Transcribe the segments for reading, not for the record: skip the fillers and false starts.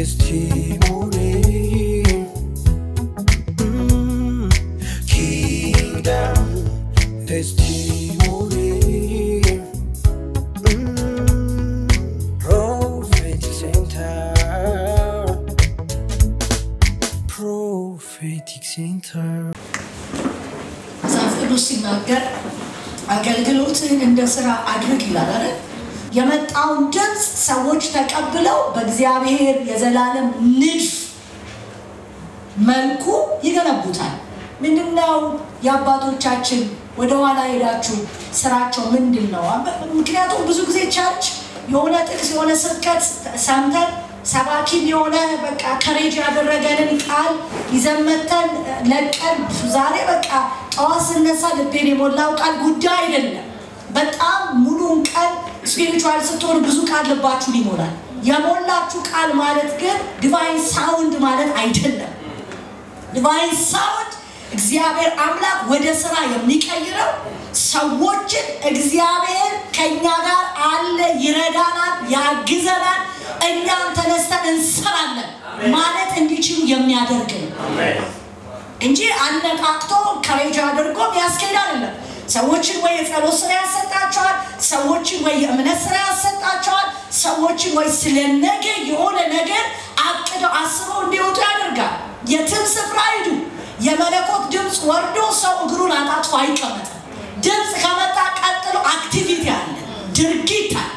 testimony. Kingdom testimony. Prophetic center. Prophetic center. ሲናገር አገልግሎትን እንደ ሥራ አድርግ ይላል አይደል? የመጣውን ድምጽ ሰዎች ተቀብለው በእግዚአብሔር የዘላለም ንድፍ መልኩ ይገነቡታል። ምንድነው የአባቶቻችን ወደ ኋላ ሄዳችሁ ስራቸው ምንድነው? ምክንያቱም ብዙ ጊዜ ቸርች የሆነ ጥቅስ የሆነ ስብከት ሰምተን ሰባኪ የሆነ በቃ ከሬጅ ያደረገንን ቃል ይዘመተን ለቀን ዛሬ በቃ ጠዋት ስነሳ ልቤን የሞላው ቃል ጉዳይ አይደለም። በጣም ሙሉን ቃል ስፒሪቹዋል ስትሆኑ ብዙ ቃል ልባችሁ ይሞላል። የሞላችሁ ቃል ማለት ግን ዲቫይን ሳውንድ ማለት አይደለም። ዲቫይን ሳውንድ እግዚአብሔር አምላክ ወደ ሥራ የሚቀይረው ሰዎችን እግዚአብሔር ከኛ ጋር አለ ይረዳናል ያግዘናል እኛም ተነስተን እንሰራለን ማለት እንዲችሉ የሚያደርግ ነው እንጂ አነቃቅቶ ከሬጅ አድርጎ ያስኬድ አይደለም። ሰዎችን ወይ የጸሎት ሥራ ያሰጣቸዋል፣ ሰዎችን ወይ የእምነት ሥራ ያሰጣቸዋል፣ ሰዎችን ወይ ስለነገ የሆነ ነገር አቅደው አስበው እንዲወጡ ያደርጋል። የትም ስፍራ ሄዱ የመለኮት ድምጽ ወርዶ ሰው እግሩን አጣጥፎ አይቀመጥም። ድምጽ ከመጣ ቀጥሎ አክቲቪቲ አለ፣ ድርጊት አለ።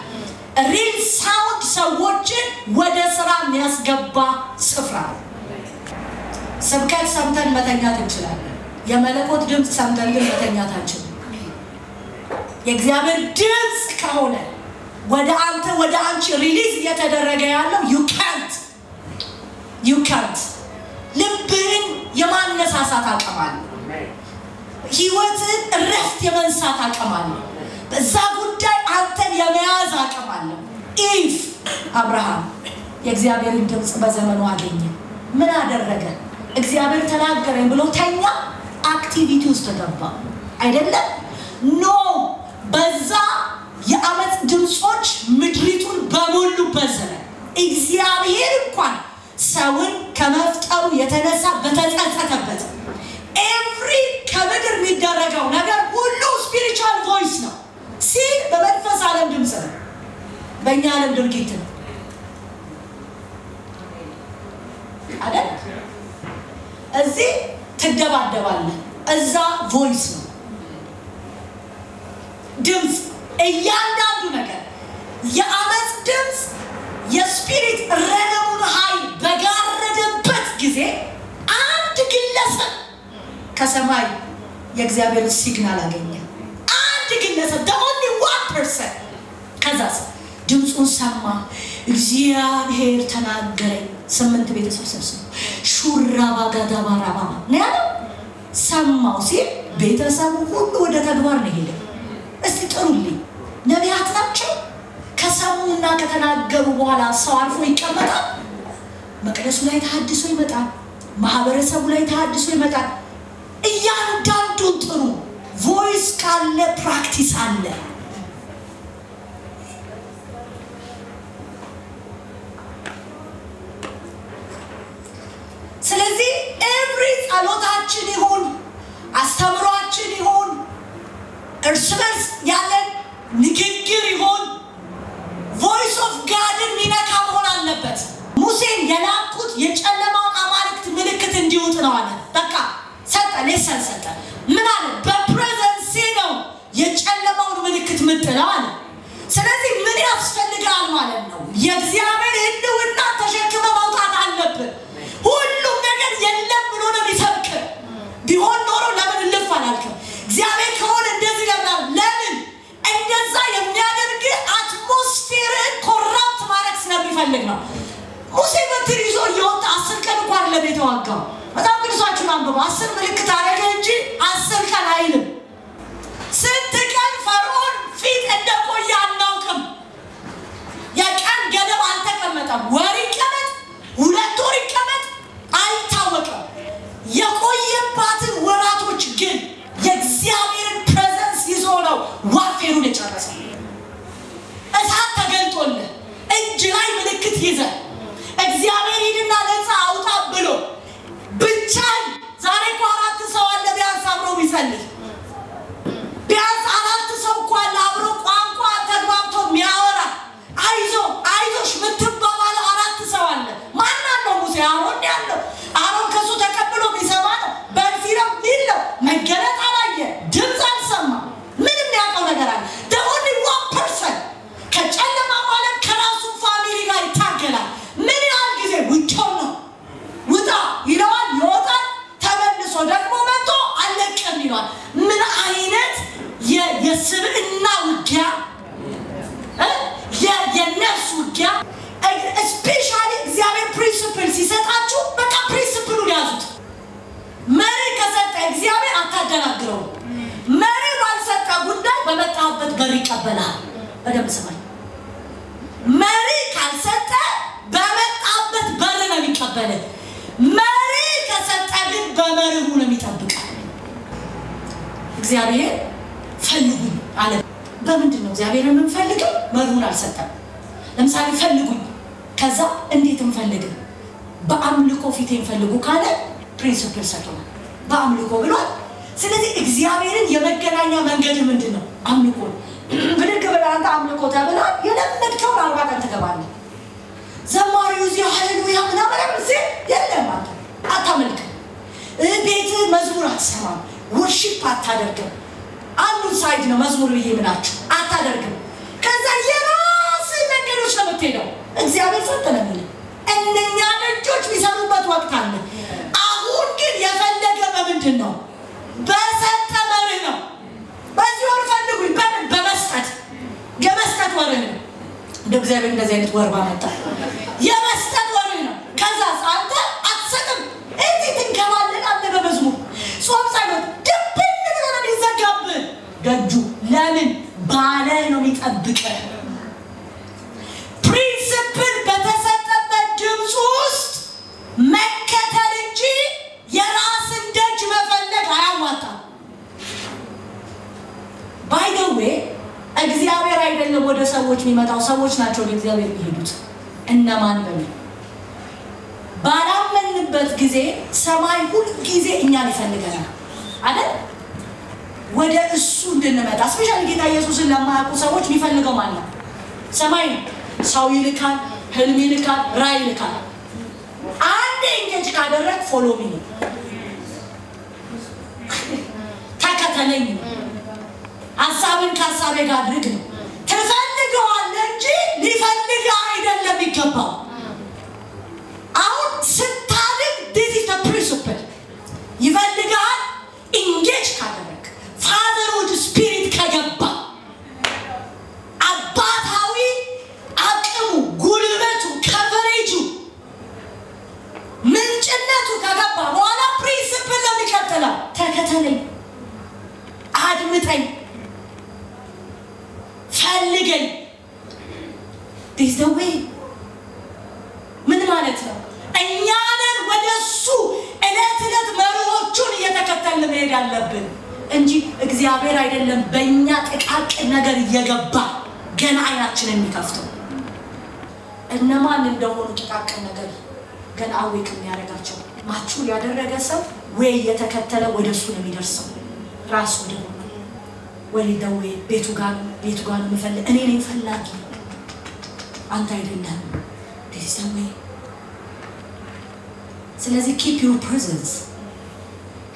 ሪል ሳውንድ ሰዎችን ወደ ሥራ የሚያስገባ ስፍራ ነው። ስብከት ሰምተን መተኛት እንችላለን። የመለኮት ድምጽ ሰምተን ግን መተኛት አንችልም። የእግዚአብሔር ድምጽ ከሆነ ወደ አንተ ወደ አንቺ ሪሊዝ እየተደረገ ያለው you can't ልብህን የማነሳሳት አቅም አለ። ህይወትን ረፍት የመንሳት አቅም አለ። በዛ ጉዳይ አንተን የመያዝ አቅም አለ። ኢፍ አብርሃም የእግዚአብሔርን ድምጽ በዘመኑ አገኘ ምን አደረገ? እግዚአብሔር ተናገረኝ ብሎ ተኛ፣ አክቲቪቲ ውስጥ ገባ አይደለም? ኖ በዛ የአመት ድምጾች ምድሪቱን በሞሉበት ዘመን እግዚአብሔር እንኳን ሰውን ከመፍጠሩ የተነሳ በተጸጸተበት ኤቭሪ ከምድር የሚደረገው ነገር ሁሉ ስፒሪቹዋል ቮይስ ነው ሲል በመንፈስ ዓለም ድምጽ ነው፣ በእኛ ዓለም ድርጊት ነው አይደል? እዚህ ትደባደባለህ፣ እዛ ቮይስ ነው ድምጽ። እያንዳንዱ ነገር የአመት ድምጽ የስፒሪት ረነሙን ኃይል በጋረደበት ጊዜ አንድ ግለሰብ ከሰማይ የእግዚአብሔር ሲግናል አገኘ። አንድ ግለሰብ the only one person ከዛስ ድምጹን ሰማ። እግዚአብሔር ተናገረኝ። 8 ቤተሰብ ሰብስበው ሹራባ ጋዳባራባ ነው ያለው። ሰማው ሲል ቤተሰቡ ሁሉ ወደ ተግባር ነው ሄደ። እስቲ ጥሩልኝ ነቢያት ናቸው። ከሰሙና ከተናገሩ በኋላ ሰው አርፎ ይቀመጣል። መቅደሱ ላይ ተሐድሶ ይመጣል። ማህበረሰቡ ላይ ተሐድሶ ይመጣል። እያንዳንዱ ጥሩ ቮይስ ካለ ፕራክቲስ አለ። ስለዚህ ኤቭሪ ጸሎታችን ይሁን አስተምሯችን ይሁን እርስ በርስ ያለን ንግግር ይሁን ቮይስ ኦፍ ጋድን ሚነካ መሆን አለበት። ሙሴን የላኩት የጨለማውን አማልክት ምልክት እንዲውጥ ነው አለ። በቃ ሰጠ፣ ሌሰን ሰጠ። ምን አለ? በፕሬዘንስ ነው የጨለማውን ምልክት ምጥለው አለ። ስለዚህ ምን ያስፈልጋል ማለት ነው? የእግዚአብሔር ህልውና ተሸክመ መውጣት አለብን። ሁሉም ነገር የለም ብሎ ነው የሚሰብክ። ቢሆን ኖሮ ለምን ልፍ አላልክም? እግዚአብሔር ከሆነ እንደዚህ ለምን ለምን እንደዛ የሚያደርግ አትሞስፌርን ኮራፕት ማድረግ ስለሚፈልግ ነው። ሙሴ በትር ይዞ እየወጣ 10 ቀን እንኳን ለቤተዋጋው በጣም ቅዱሳችሁን አንብቡ። 10 ምልክት አደረገ እንጂ 10 ቀን አይልም። ስንት ቀን ፈርዖን ፊት እንደቆየ አናውቅም። የቀን ገደብ አልተቀመጠም። ወር ይቀመጥ 2 ወር ይቀመጥ አይታወቅም። የቆየባትን ወራቶች ግን የእግዚአብሔርን ፕሬዘንስ ይዞ ነው ዋርፌሩን የጨረሰው። እሳት ተገልጦልህ እጅ ላይ ምልክት ይዘህ እግዚአብሔር የስብዕና ውጊያ የነፍስ ውጊያ especially እግዚአብሔር ፕሪንሲፕል ሲሰጣችሁ በቃ ፕሪንሲፕሉን ያዙት። መሪ ከሰጠ እግዚአብሔር አታደናግረው። መሪ ባልሰጠ ጉዳይ በመጣበት በር ይቀበላል። በደንብ ስማኝ። መሪ ካልሰጠ በመጣበት በር ነው የሚቀበለው። መሪ ከሰጠ ግን በመርሁ ነው የሚጠብቀው። እግዚአብሔር ፈልጉኝ አለ። በምንድን ነው እግዚአብሔርን የምንፈልገው? መርሁን አልሰጠም። ለምሳሌ ፈልጉኝ ከዛ እንዴት እንፈልግ? በአምልኮ ፊቴን ፈልጉ ካለ ፕሪንሲፕል ሰጥቷል። በአምልኮ ብሏል። ስለዚህ እግዚአብሔርን የመገናኛ መንገድ ምንድነው? አምልኮ። ብድግ ብለህ አንተ አምልኮ ተብላ የለመድከውን 40 ቀን ትገባለህ። ዘማሪው እዚህ ሃሌሉያ ምናምን ሲል የለም አንተ አታመልክ። ቤት መዝሙር አትሰማም፣ ወርሺፕ አታደርግም። አንዱ ሳይድ ነው መዝሙር ብዬ ምናችሁ አታደርግም። ከዛ የራስ መንገዶች ነው የምትሄደው። እግዚአብሔር ሰጠነው ነው እነኛ ልጆች ቢሰሩበት ወቅት አለ። አሁን ግን የፈለገ በምንድን ነው? በሰጠ መርህ ነው። በዚህ ወር ፈልጉኝ በመስጠት የመስጠት ወር ነው። እንደ እግዚአብሔር እንደዚህ አይነት ወር ባመጣ የመስጠት ወር ነው። ከዛ አንተ አትሰጥም። እዚህ ትንከባለላለህ በመዝሙር ጾም ጸሎት ድብን ብሎ ነው ይዘጋብህ ደጁ። ለምን ባለ ነው የሚጠብቀህ? ፕሪንሲፕል በተሰጠበት ድምፅ ውስጥ መከተል እንጂ የራስን ደጅ መፈለግ አያዋጣም። ባይ ዘ ዌይ እግዚአብሔር አይደለም ወደ ሰዎች የሚመጣው፣ ሰዎች ናቸው ወደ እግዚአብሔር የሚሄዱት። እነማን በሉ? ባላመንበት ጊዜ ሰማይ ሁሉ ጊዜ እኛን ይፈልገናል አይደል? ወደ እሱ እንድንመጣ ስፔሻሊ ጌታ ኢየሱስን ለማያውቁ ሰዎች የሚፈልገው ማለት ነው ሰማይ ነው። ሰው ይልካል፣ ህልም ይልካል፣ ራእይ ይልካል። አንዴ እንጂ ካደረክ ፎሎ ሚ ነው፣ ተከተለኝ፣ ሐሳብን ከሐሳቤ ጋር አድርግ ነው። ትፈልገዋለህ እንጂ ሊፈልግህ አይደለም ይገባው። አሁን ስታድግ this is the principle ይፈልጋል። ኢንጌጅ ካደረክ ፋዘርሁድ ስፒሪት ከገባ አባታዊ አቅሙ ጉልበቱ ከቨሬጁ ምንጭነቱ ከገባ በኋላ ፕሪንሲፕል ነው የሚከተለው። ተከተለኝ፣ አድምጠኝ፣ ፈልገኝ። this is the way። ምን ማለት ነው? እኛንን ወደሱ እለት መርሆቹን እየተከተልን መሄድ ያለብን እንጂ እግዚአብሔር አይደለም በእኛ ጥቃቅን ነገር እየገባ ገና አይናችንን የሚከፍተው። እነማን እንደሆኑ ጥቃቅን ነገር ገና አዌክ የሚያደርጋቸው ማቹር ያደረገ ሰው ወይ የተከተለ ወደሱ ነው የሚደርሰው። ራስ ወይ ደዌ ቤቱ ጋር ነው የሚፈልግ። እኔ ነኝ ፈላጊ አንተ አይደለም። this is the way። ስለዚህ keep your presence፣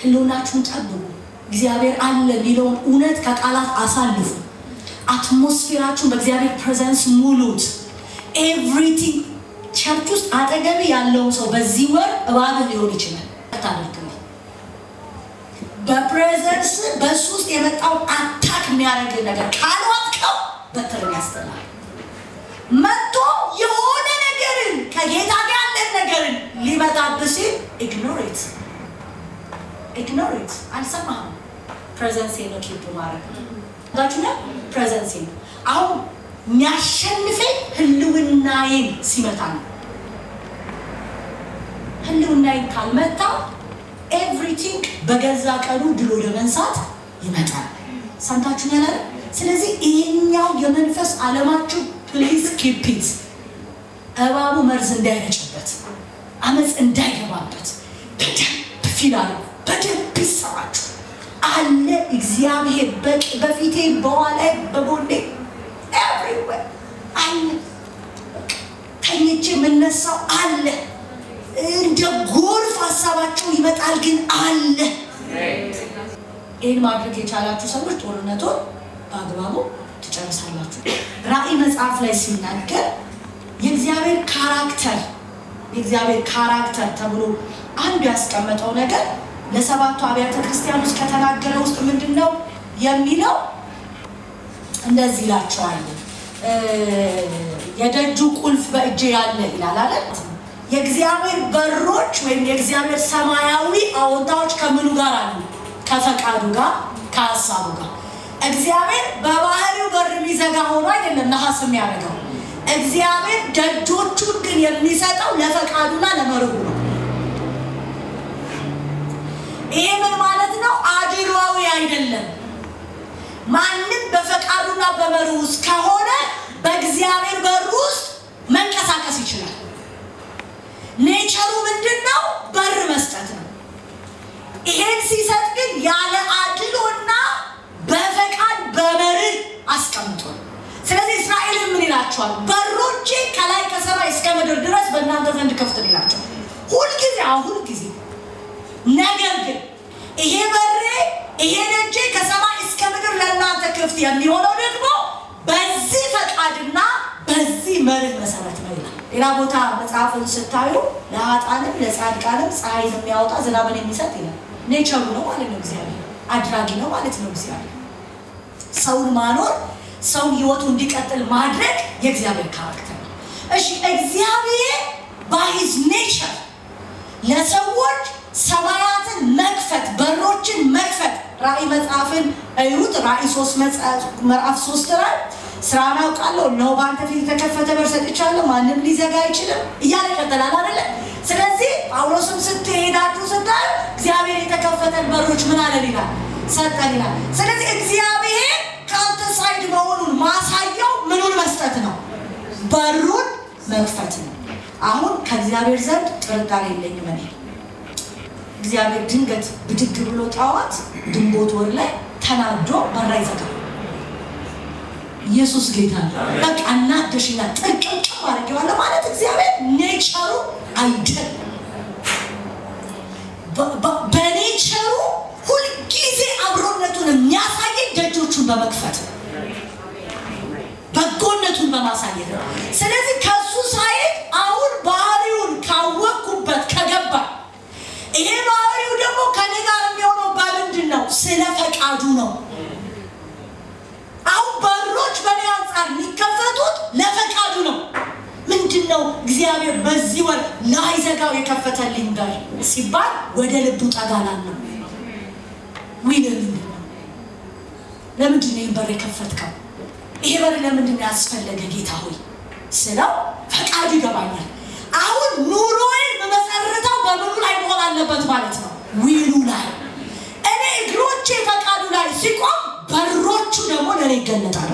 ህልውናችሁን ጠብቁ። እግዚአብሔር አለ የሚለውን እውነት ከቃላት አሳልፉ። አትሞስፌራችሁን በእግዚአብሔር ፕሬዘንስ ሙሉት። ኤቭሪቲንግ ቸርች ውስጥ አጠገብ ያለው ሰው በዚህ ወር እባብ ሊሆን ይችላል ታደርግልኝ። በፕሬዘንስ በሱ ውስጥ የመጣው አታክ የሚያደርግ ነገር ካልዋጥከው በትር ያስተላል። መጥቶ የሆነ ነገርን ከጌታ ጋር ያለ ነገርን ሊመጣብህ ሲል ኢግኖር ኢት አልሰማህም። ፕሬዘንስ ነው ኪፕ ማድረግ ታችሁና ፕሬዘንስ ነው። አሁን የሚያሸንፈኝ ህልውናዬን ሲመታ ነው። ህልውናዬን ካልመታ ኤቭሪቲንግ በገዛ ቀኑ ድል ወደ መንሳት ይመጣል። ሰምታችሁኛል አይደል? ስለዚህ ይሄኛው የመንፈስ ዓለማችሁ ፕሊዝ ኪፕ ኢት። እባቡ መርዝ እንዳይረጭበት፣ አመጽ እንዳይገባበት በደንብ ፊላሉ በደንብ ይሰማችሁ አለ እግዚአብሔር በፊቴ በኋላዬ በጎኔ everywhere አለ። ተኝቼ የምነሳው አለ። እንደ ጎርፍ ሀሳባቸው ይመጣል ግን አለ። ይህን ማድረግ የቻላችሁ ሰዎች ጦርነቱን በአግባቡ ትጨርሳላችሁ። ራእይ መጽሐፍ ላይ ሲናገር የእግዚአብሔር ካራክተር ተብሎ አንዱ ያስቀመጠው ነገር ለሰባቱ አብያተ ክርስቲያን ውስጥ ከተናገረ ውስጥ ምንድነው የሚለው? እንደዚህ ይላቸዋል የደጁ ቁልፍ በእጄ ያለ ይላል አይደል የእግዚአብሔር በሮች ወይም የእግዚአብሔር ሰማያዊ አዎንታዎች ከምኑ ጋር አሉ ከፈቃዱ ጋር ከሐሳቡ ጋር እግዚአብሔር በባህሪው በር የሚዘጋ ሆኖ አይደለም ነሐስ የሚያደርገው እግዚአብሔር ደጆቹን ግን የሚሰጠው ለፈቃዱና ለመርሁ ነው ይሄ ምን ማለት ነው አድሏዊ አይደለም ማንንም በፈቃዱና በመርሁ ውስጥ ከሆነ በእግዚአብሔር በር ውስጥ መንቀሳቀስ ይችላል ኔቸሩ ምንድነው በር መስጠት ነው ይሄን ሲሰጥ ግን ያለ አድሎና በፈቃድ በመርህ አስቀምጧል ስለዚህ እስራኤል ምን ይላቸዋል በሮቼ ከላይ ከሰማይ እስከ ምድር ድረስ በእናንተ ዘንድ ክፍት ናቸው ሁሉ ጊዜ ነገር ግን ይሄ በሬ ይሄ ደጄ ከሰማይ እስከ ምድር ለእናንተ ክፍት የሚሆነው ደግሞ በዚህ ፈቃድና በዚህ መርህ መሰረት ነው ይላል ሌላ ቦታ መጽሐፍን ስታዩ ለኃጥአንም ለጻድቃንም ፀሐይን የሚያወጣ ዝናብን የሚሰጥ ይላል ኔቸሩ ነው ማለት ነው እግዚአብሔር አድራጊ ነው ማለት ነው እግዚአብሔር ሰውን ማኖር ሰው ህይወቱ እንዲቀጥል ማድረግ የእግዚአብሔር ካራክተር ነው እሺ እግዚአብሔር by his nature ለሰዎች ሰማያትን መክፈት በሮችን መክፈት ራእይ መጽሐፍን አይሁት ራእይ 3 ምዕራፍ 3 ላይ ስራና አውቃለሁ ነው ባንተ ፊት ተከፈተ በር ሰጥቻለሁ ማንንም ሊዘጋ አይችልም እያለ ቀጥላል አይደል ስለዚህ ጳውሎስም ስትሄዳችሁ ስታይ እግዚአብሔር የተከፈተን በሮች ምን አለ ይላል ሰጠን ይላል ስለዚህ እግዚአብሔር ካንተ ሳይድ መሆኑን ማሳየው ምኑን መስጠት ነው በሩን መክፈት ነው አሁን ከእግዚአብሔር ዘንድ ጥርጣሬ የለኝም እኔ እግዚአብሔር ድንገት ብድግ ብሎ ጣዋት ድንቦት ወር ላይ ተናዶ በራ ይዘጋል ኢየሱስ ጌታ በቃ እናደሽና ጥቅምጭ ማድረግ ማለት እግዚአብሔር ኔቸሩ አይደለም በኔቸሩ ሁሉ ጊዜ አብሮነቱን የሚያሳይ ደጆቹን በመክፈት በጎነቱን በማሳየት ስለዚህ ከሱ ሳይድ አሁን ባህሪውን ካወቅኩበት ከገባ ይሄ ባህሪው ደግሞ ከኔ ጋር የሚሆነው በምንድነው ስለ ፈቃዱ ነው አሁን በሮች በኔ አንፃር የሚከፈቱት ለፈቃዱ ነው ምንድነው እግዚአብሔር በዚህ ወር ላይዘጋው የከፈተልኝ በር ሲባል ወደ ልቡ ጠጋላል ነው ለምንድነው በር የከፈትከው ይሄ በር ለምንድነው ያስፈልገ ጌታ ሆይ ስለው ፈቃዱ ይገባኛል አሁን ኑሮዬን በመሰረታው በምኑ ላይ መሆን አለበት ማለት ነው ዊሉ ላይ እኔ እግሮቼ ፈቃዱ ላይ ሲቆም በሮቹ ደግሞ ለኔ ይገለጣሉ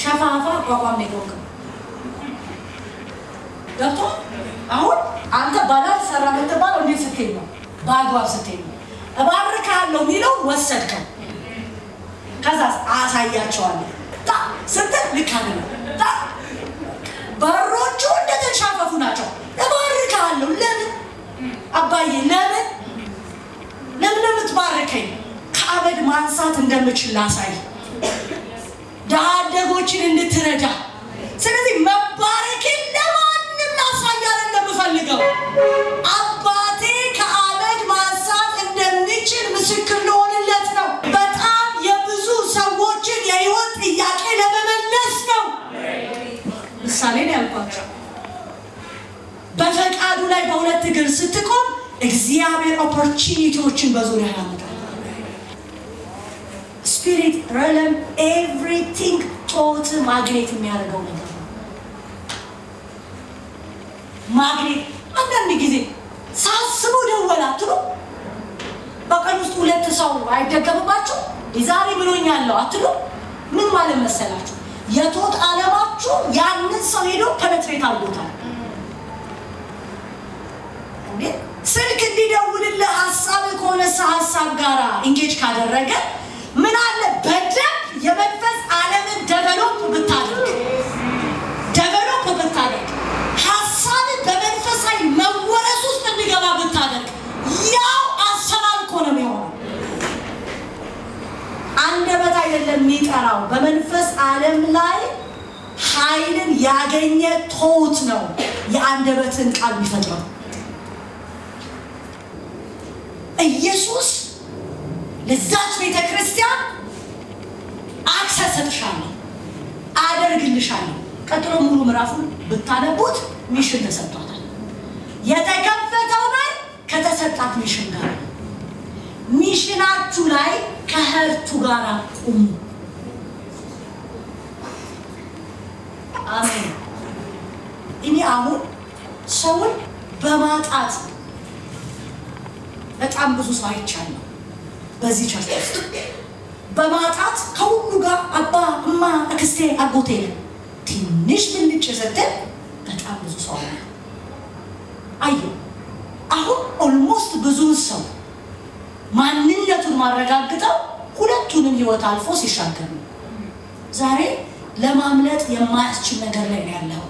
ሸፋፋ ቋቋም ነው ገብቶ አሁን አንተ ባላል ሰራ ምትባለው እንዴት ስትሄድ ነው ባግባብ ስትሄድ ነው እባርካለሁ ሚለው ወሰድከው ከዛ አሳያቸዋለሁ ታ ስትል ልካለሁ ታ በሮቹ እንደተሻፈፉ ናቸው እባርካለሁ ለምን አባዬ ለምን ምትባርከኝ ከአመድ ማንሳት እንደምችል ላሳይ ዳደጎችን እንድትረዳ ስለዚህ መባረክን ለማንም ላሳያለ እንደምፈልገው አባቴ ከአመድ ማንሳት እንደሚችል ምስክር ለሆንለት ነው በጣም የብዙ ሰዎችን የህይወት ጥያቄ ለመመለስ ነው ምሳሌ ነው ያልኳቸው በፈቃዱ ላይ በሁለት እግር ስትቆም እግዚአብሔር ኦፖርቹኒቲዎችን በዙሪያ ያመጣል spirit realm everything thought magnet የሚያደርገው ነገር ማግኔት አንዳንድ ጊዜ ሳስቡ ደወላችሁ በቀን ውስጥ ሁለት ሰው አይደገምባችሁ ዛሬ ምንሆኛለሁ አትሉ ምን ማለት መሰላችሁ የቶት ዓለማችሁ ያንን ሰው ሄዶ ፔኔትሬት አድርጎታል እንዴ ስልክ እንዲደውልልህ ሐሳብ ከሆነ ሐሳብ ጋራ ኢንጌጅ ካደረገ ምን አለ በደም የመንፈስ ዓለምን ዴቨሎፕ ብታደርግ ሐሳብ በመንፈሳዊ መወረስ ውስጥ እንዲገባ ብታደርግ ያው አሰራር እኮ ነው የሚሆነው አንደበት አይደለም የሚጠራው በመንፈስ ዓለም ላይ ኃይልን ያገኘ ቶት ነው የአንደበትን ቃል የሚፈጥረው ኢየሱስ ለዛች ቤተክርስቲያን እሰጥሻለሁ አደርግልሻለሁ ቀጥሎ ሙሉ ምዕራፉን ብታነቡት ሚሽን ተሰጥቷታል የተከፈተው በር ከተሰጣት ሚሽን ጋር ሚሽናችሁ ላይ ከህርቱ ጋር ቁሙ አሜን እኔ አሁን ሰውን በማጣት በጣም ብዙ ሰው አይቻለሁ በዚህ ቸርች ውስጥ በማጣት ከሁሉ ጋር አባ እማ አክስቴ አጎቴ ትንሽ ብልጭ ሰደን በጣም ብዙ ሰው አየ አሁን ኦልሞስት ብዙ ሰው ማንነቱን ማረጋግጠው ሁለቱንም ህይወት አልፎ ሲሻገር ነው ዛሬ ለማምለጥ የማያስችል ነገር ላይ ያለው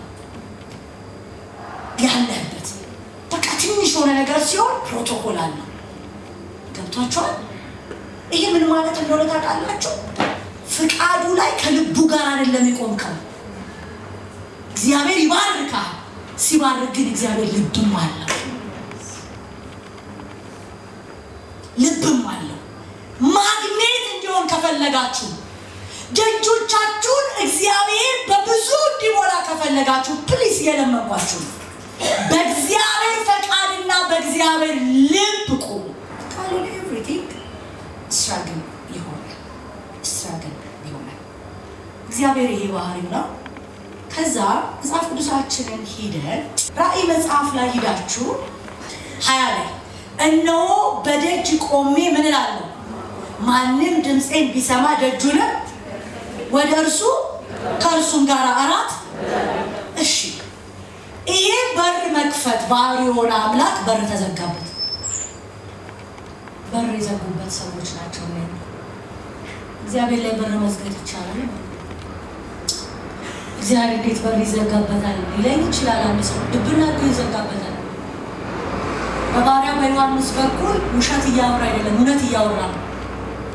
ያለበት በቃ ትንሽ ሆነ ነገር ሲሆን ፕሮቶኮል አለ ገብቷችኋል ይሄ ምን ማለት እንደሆነ ታውቃላችሁ ፍቃዱ ላይ ከልቡ ጋር አይደለም ይቆምከው እግዚአብሔር ይባርካል ሲባርክ ግን እግዚአብሔር ልብም አለው ማግኔት እንዲሆን ከፈለጋችሁ ደጆቻችሁን እግዚአብሔር በብዙ እንዲሞላ ከፈለጋችሁ ፕሊስ የለመንኳችሁ በእግዚአብሔር ፈቃድና በእግዚአብሔር ልብ ቁሙ ካልሆነ ኤቭሪቲንግ ስትራግል ይሆናል እግዚአብሔር ይሄ ባህሪው ነው ከዛ መጽሐፍ ቅዱሳችንን ሄደን ራእይ መጽሐፍ ላይ ሄዳችሁ 20 ላይ እነሆ በደጅ ቆሜ ምን እላለሁ ማንም ድምጼን ቢሰማ ደጁን ወደ እርሱ ከእርሱም ጋር አራት እሺ ይሄ በር መክፈት ባህሪው ሆነ አምላክ በር ተዘጋበት በር የዘጉበት ሰዎች ናቸው እግዚአብሔር ላይ በር መዝጋት ይቻላል እግዚአብሔር እንዴት በር ይዘጋበታል ሊለኝ ይችላል አንድ ሰው ድብና ይዘጋበታል በባሪያ በዮሐንስ በኩል ውሸት እያወራ አይደለም እውነት እያወራ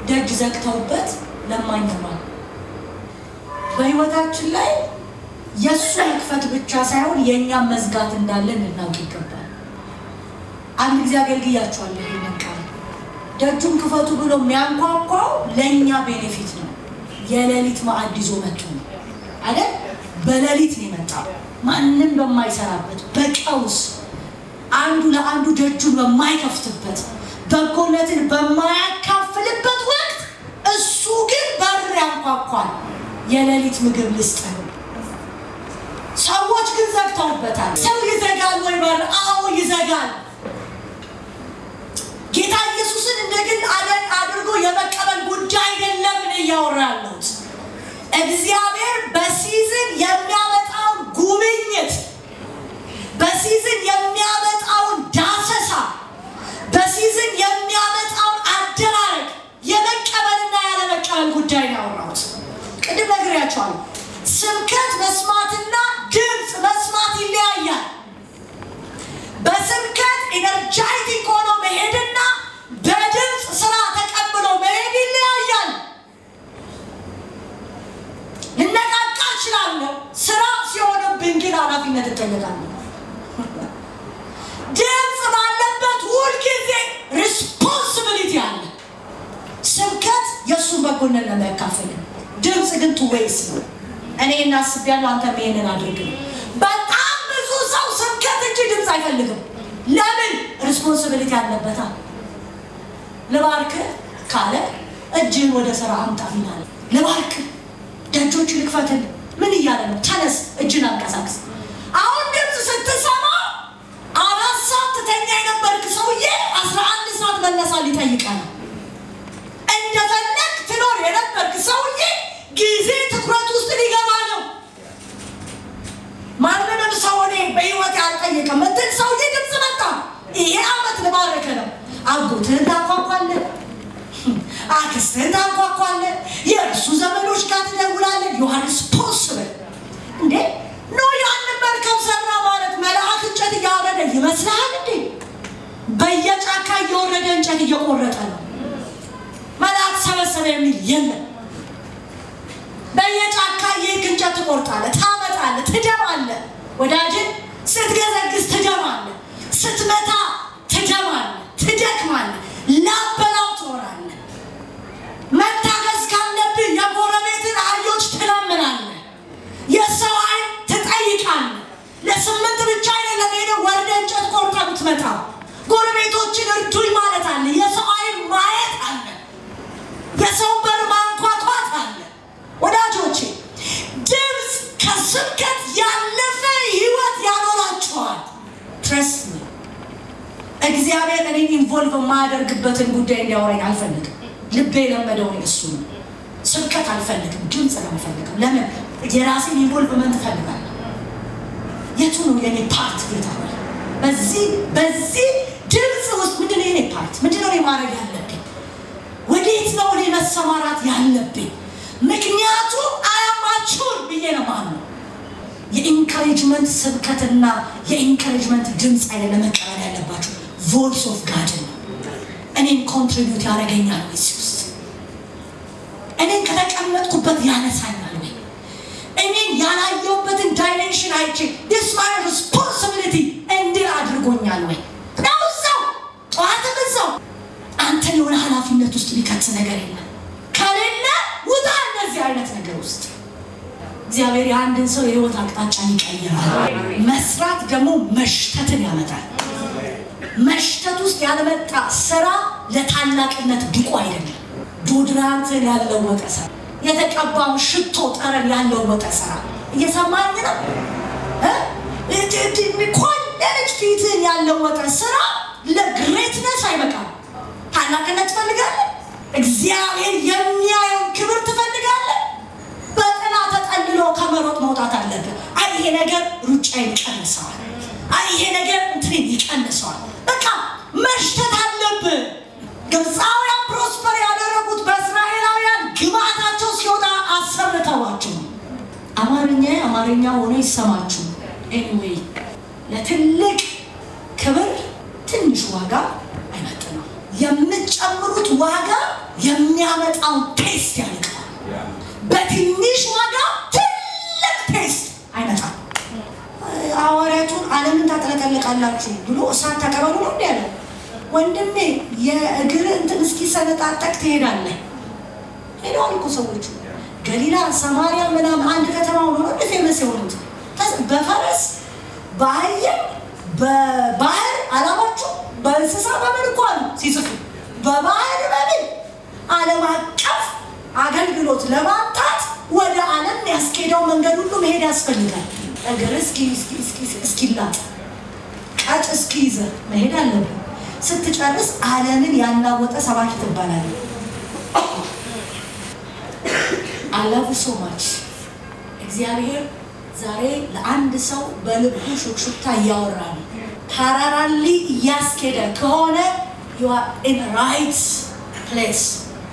ደጅ ዘግተውበት ለማኝ ነው በህይወታችን ላይ የሱ መክፈት ብቻ ሳይሆን የኛ መዝጋት እንዳለ እናውቅ ይገባል አንድ ጊዜ አገልግያችኋለሁ ይሄንን ቃል ደጁን ክፈቱ ብሎ የሚያንኳኳው ለኛ ቤኔፊት ነው የሌሊት ማዕድ ይዞ መጥቶ ነው አይደል በሌሊት ነው የመጣው ማንንም በማይሰራበት በቀውስ አንዱ ለአንዱ ደጁን በማይከፍትበት በጎነትን በማያካፍልበት ወቅት እሱ ግን በር ያንኳኳል የሌሊት ምግብ ልስጠው ሰዎች ግን ዘግተውበታል ሰው ይዘጋል ወይ በር አዎ ይዘጋል ጌታ ኢየሱስን እንደግል አድርጎ የመቀበል ጉዳይ አይደለም ያወራለው እግዚአብሔር በሲዝን የሚያመጣው ጉብኝት በሲዝን የሚያመጣው ዳሰሳ በሲዝን የሚያመጣው አደራረግ የመቀበልና ያለመቀበል ጉዳይ ነው ቅድም ነግሬያችኋለሁ ስብከት መስማትና ድምጽ መስማት ይለያያል በስብከት ኢነርጂቲክ ሆኖ መሄድና በድምጽ ስራ ተቀብሎ መሄድ ይለያያል ልነቃቃ እችላለሁ ስራ ሲሆንብኝ ግን ኃላፊነት እጠየቃለሁ ድምጽ ባለበት ሁልጊዜ ሪስፖንሲቢሊቲ አለ ስብከት የእሱን በጎነት ለመካፈል ድምጽ ግን ትዌይስ ነው እኔ እናስቢያለሁ አንተ ይሄንን አድርግ በጣም ብዙ ሰው ስብከት እንጂ ድምጽ አይፈልግም ለምን ሪስፖንሲቢሊቲ አለበታ ለባርክ ካለ እጅን ወደ ስራ አምጣ ይላል ለባርክ ደጆች ልክፈትን ምን ይያለ ነው ተነስ እጅን አንቀሳቅስ አሁን ድምጽ ስትሰማ 4 ሰዓት ተኛ የነበርክ ሰውዬ 11 ሰዓት መነሳት ሊጠይቃል እንደፈለክ ትኖር የነበርክ ሰውዬ ጊዜ ትኩረት ውስጥ ሊገባ ነው ማንንም ሰውኔ በህይወት ያልጠየቀ ምትል ሰውዬ ድምጽ መጣ ይሄ አመት ለባረከ ነው አጎትህን ታንኳኳለህ አክስትህን ታንኳኳለህ የእርሱ ዘመዶች ጋር ትደውላለህ ዮሐንስ ፖስብል እንዴ ኖ ያንን መርከብ ሰራ ማለት መልአክ እንጨት እያወረደ ይመስላል እንዴ በየጫካ እየወረደ እንጨት እየቆረጠ ነው መልአክ ሰበሰበ የሚል የለም በየጫካ እንጨት ትቆርጣለህ ታመጣለህ ትደማለህ ወዳጅ ስትገዘግዝ ትደማለህ ስትመታ ትደማለህ ትደክማለህ ላበላው ትሆናለህ መታገዝ ካለብህ የጎረቤትን አዮ እግዚአብሔር እኔን ኢንቮልቭ ማያደርግበትን ጉዳይ እንዲያወራኝ አልፈልግም። ልቤ ለመደው እሱ ነው። ስብከት አልፈልግም፣ ድምጽ ነው የምፈልገው። ለምን የራሴን ኢንቮልቭመንት እፈልጋለሁ። የቱ ነው የኔ ፓርት ጌታ ሆይ? በዚህ ድምጽ ውስጥ ምንድነው የኔ ፓርት? ምንድነው እኔ ማድረግ ያለብኝ? ወዴት ነው እኔ መሰማራት ያለብኝ? ምክንያቱም አያማቹር ብዬ ነው ማለት ነው። የኢንካሬጅመንት ስብከትና የኢንካሬጅመንት ድምጽ አይደለም መቀበል ያለባችሁ። ቮይስ ኦፍ ጋድ ነው። እኔን ኮንትሪቢዩት ያደርገኛል ወይ? እኔን ከተቀመጥኩበት ያነሳኛል ወይ? እኔን ያላየሁበትን ዳይሜንሽን አይቼ this my responsibility እንዲህ አድርጎኛል ወይ? ነው እዛው ጠዋትም እዛው አንተን የሆነ ኃላፊነት ውስጥ ሊከት ነገር የለም። ከሌለ ውጣ እንደዚህ አይነት ነገር ውስጥ። እግዚአብሔር የአንድን ሰው የህይወት አቅጣጫ ይቀይራል። መስራት ደግሞ መሽተትን ያመጣል። መሽተት ውስጥ ያለመጣ ስራ ለታላቅነት ብቁ አይደለም። ዶድራንትን ያለወጠ ስራ፣ የተቀባው ሽቶ ጠረን ያለወጠ ስራ እየሰማኝ ነው። ኮንደንት ፊትን ያለወጠ ስራ ለግሬትነስ አይበቃም። ታላቅነት ትፈልጋለህ? እግዚአብሔር የሚያየውን ክብር ትፈልጋለህ? በጥላ ተጠልሎ ከመሮጥ መውጣት አለብህ። አይ ይሄ ነገር ሩጫዬን ይቀንሰዋል፣ አይ ይሄ ነገር እንትኔን ይቀንሰዋል። በቃ መሽተት አለብህ። ግብፃውያን ፕሮስፐር ያደረጉት በእስራኤላውያን ግማታቸው ሲወጣ አሰርተዋቸው። አማርኛ ሆኖ ይሰማችሁ። ኤኒዌይ ለትልቅ ክብር ትንሽ ዋጋ አይመጥነው። የምትጨምሩት ዋጋ የሚያመጣው ቴስት ያልቃል። በትንሽ ዋጋ ትልቅ ቴስት አይመጣም። ሐዋርያቱን ዓለምን ታጥለቀልቃላችሁ ብሎ እሳት ተቀበሉ ነው ያለው። ወንድሜ የእግር እንትን እስኪሰነጣጠቅ ትሄዳለህ። ሄደዋል እኮ ሰዎቹ ገሊላ፣ ሰማርያ ምናምን አንድ ከተማ ሆኖ ፌመስ የሆኑት በፈረስ በአህያ በባህር አላማችሁ በእንስሳ በምን እኮ አሉ ሲጽፉ በባህር በምን ዓለም አቀፍ አገልግሎት ለማምጣት ወደ ዓለም ያስኬደው መንገድ ሁሉ መሄድ ያስፈልጋል። እግር እስኪላጥ ቀጭ እስኪይዝ መሄድ አለብን። ስትጨርስ ዓለምን ያናወጠ ሰባኪ ትባላለህ። I love you so much። እግዚአብሔር ዛሬ ለአንድ ሰው በልቡ ሹክሹክታ እያወራ ነው። ፓራራሊ እያስኬደ ከሆነ you are in right place።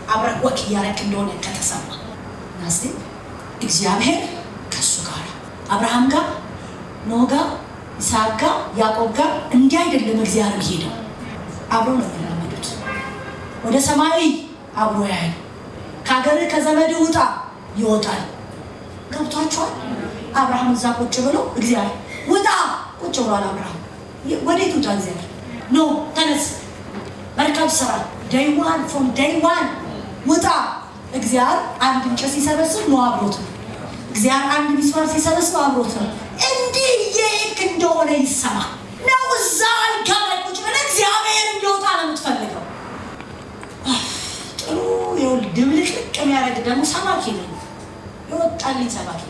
አብረህ ወክ እያደረክ እንደሆነ ከተሰማ ናስቲ እግዚአብሔር ከሱ ጋር አብርሃም ጋር፣ ኖህ ጋር፣ ይስሐቅ ጋር፣ ያዕቆብ ጋር እንዲህ አይደለም እግዚአብሔር ሄደው አብሮ ነው የሚራመዱት። ወደ ሰማይ አብሮ ያያል። ከሀገር ከዘመድ ውጣ ይወጣል። ገብቷቸዋል። አብርሃም እዛ ቁጭ ብሎ እግዚአብሔር ውጣ ቁጭ ብሏል። አብርሃም ወዴት ውጣ? እግዚአብሔር ኖ ተነስ መርከብ ስራ day one from day one ውጣ። እግዚአብሔር አንድ እንጨት ሲሰበስብ ነው አብሮት። እግዚአብሔር አንድ ሚስማር ሲሰበስብ አብሮት ነው። እንዲህ የሄድክ እንደሆነ ይሰማ ነው። እዛ ጋር ቁጭ ብለህ እግዚአብሔር እንዲወጣ ነው የምትፈልገው። ጥሩ ድብልቅልቅ የሚያደርግ ደግሞ ሰባኪ ነው። ይወጣልኝ ሰባኪ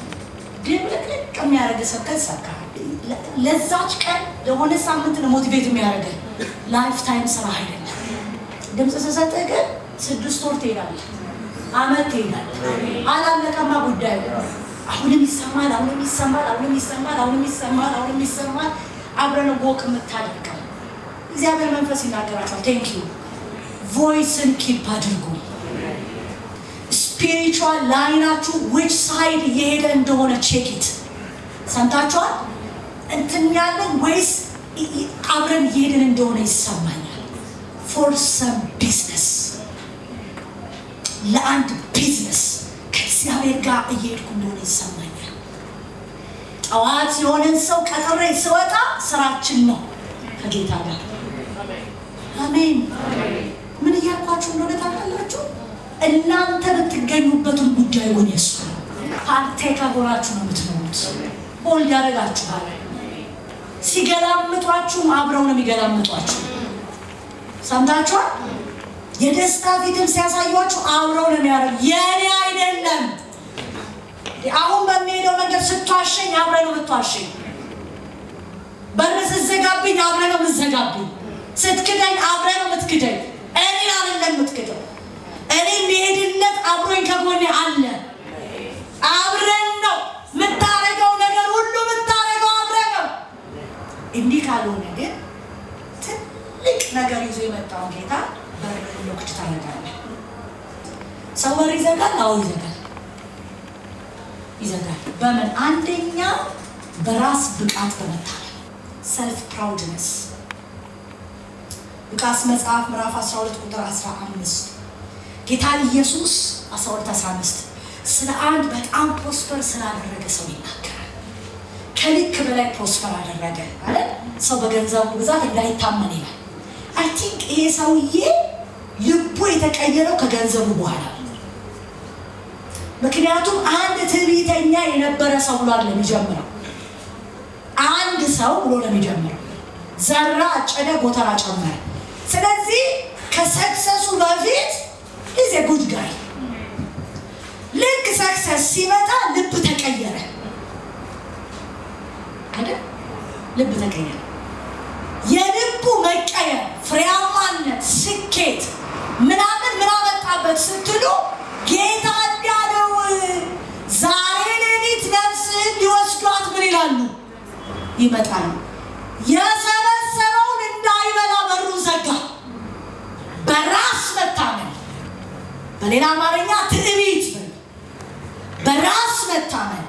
ድብልቅልቅ የሚያደርግ ሰብከት ሰብከሃል። ለዛች ቀን ለሆነ ሳምንት ነው ሞቲቬት የሚያደርግ ላይፍ ታይም ስራ አይደለም። ድምፅ ስሰጥህ ግን 6 ወር ትሄዳለህ፣ አመት ትሄዳለህ። አላለቀማ ጉዳዩ። አሁንም ይሰማል፣ አሁንም ይሰማል፣ አሁንም ይሰማል፣ አሁንም ይሰማል፣ አሁንም ይሰማል። አብረን ወክ የምታደርገው እግዚአብሔር መንፈስ ይናገራቸዋል። ቴንክ ዩ ቮይስን ኪፕ አድርጉ። ስፒሪቹዋል ላይናችሁ which side እየሄደ እንደሆነ ቼክ ኢት። ሰምታችኋል? እንትን ያለን ወይስ አብረን እየሄድን እንደሆነ ይሰማኛል። for some business ለአንድ ቢዝነስ ከእግዚአብሔር ጋር እየሄድኩ እንደሆነ ይሰማኛል። ጠዋት የሆነን ሰው ቀጥሬ ስወጣ ስራችን ነው ከጌታ ጋር። አሜን። ምን እያልኳችሁ እንደሆነ ታውቃላችሁ? እናንተ ብትገኙበትን ጉዳይ ሆነ እሱ ፓርቴከር ሆናችሁ ነው የምትኖሩት። ሆልድ ያደርጋችኋል። ሲገላምጧችሁ አብረው ነው የሚገላምጧችሁ። ሰምታችኋል? የደስታ ፊትም ሲያሳዩአችሁ አብረው ነው የሚያደርጉ። የኔ አይደለም። አሁን በሚሄደው ነገር ስትዋሸኝ አብረው ነው የምትዋሸኝ። በር ስትዘጋብኝ አብረው ነው የምትዘጋብኝ። ስትክደኝ አብረህ ነው የምትክደኝ። እኔ አይደለም የምትክደው። እኔ የሚሄድለት አብሮኝ ከጎኔ አለ። አብረን ነው የምታረገው ነገር ሁሉ የምታረገው አብረን ነው። እንዲህ ካልሆነ ግን ትልቅ ነገር ይዞ የመጣው ጌታ በረከት ሎክት ታረጋለህ። ሰው በር ይዘጋል። አዎ ይዘጋል። በምን? አንደኛ በራስ ብቃት በመታመን self proudness። ሉቃስ መጽሐፍ ምዕራፍ 12 ቁጥር 15 ጌታ ኢየሱስ 12:15 ስለ አንድ በጣም ፕሮስፐር ስላደረገ ሰው ይናገራል። ከልክ በላይ ፕሮስፐር አደረገ አይደል? ሰው በገንዘቡ ብዛት እንዳይታመን ይላል። I think ይሄ ሰውዬ ልቡ የተቀየረው ከገንዘቡ በኋላ። ምክንያቱም አንድ ትዕቢተኛ የነበረ ሰው ብሎ አይደለም የሚጀምረው። አንድ ሰው ብሎ ነው የሚጀምረው። ዘራ፣ አጨደ፣ ጎተራ ጨመረ። ስለዚህ ከሰክሰሱ በፊት is a good guy። ልክ ሰክሰስ ሲመጣ ልብ ተቀየረ አይደል? ልብ ተቀየረ። የልቡ መቀየር ፍሬያማነት፣ ስኬት ምናምን ምን አመጣበት ስትሉ ጌታ እንዳለው ዛሬ ሌሊት ነፍስህን ሊወስዷት ምን ይላሉ? ይመጣሉ። የሰበሰበውን እንዳይበላ በሩን ዘጋ። በራስ መታመን፣ በሌላ አማርኛ ትዕቢት፣ በራስ መታመን፣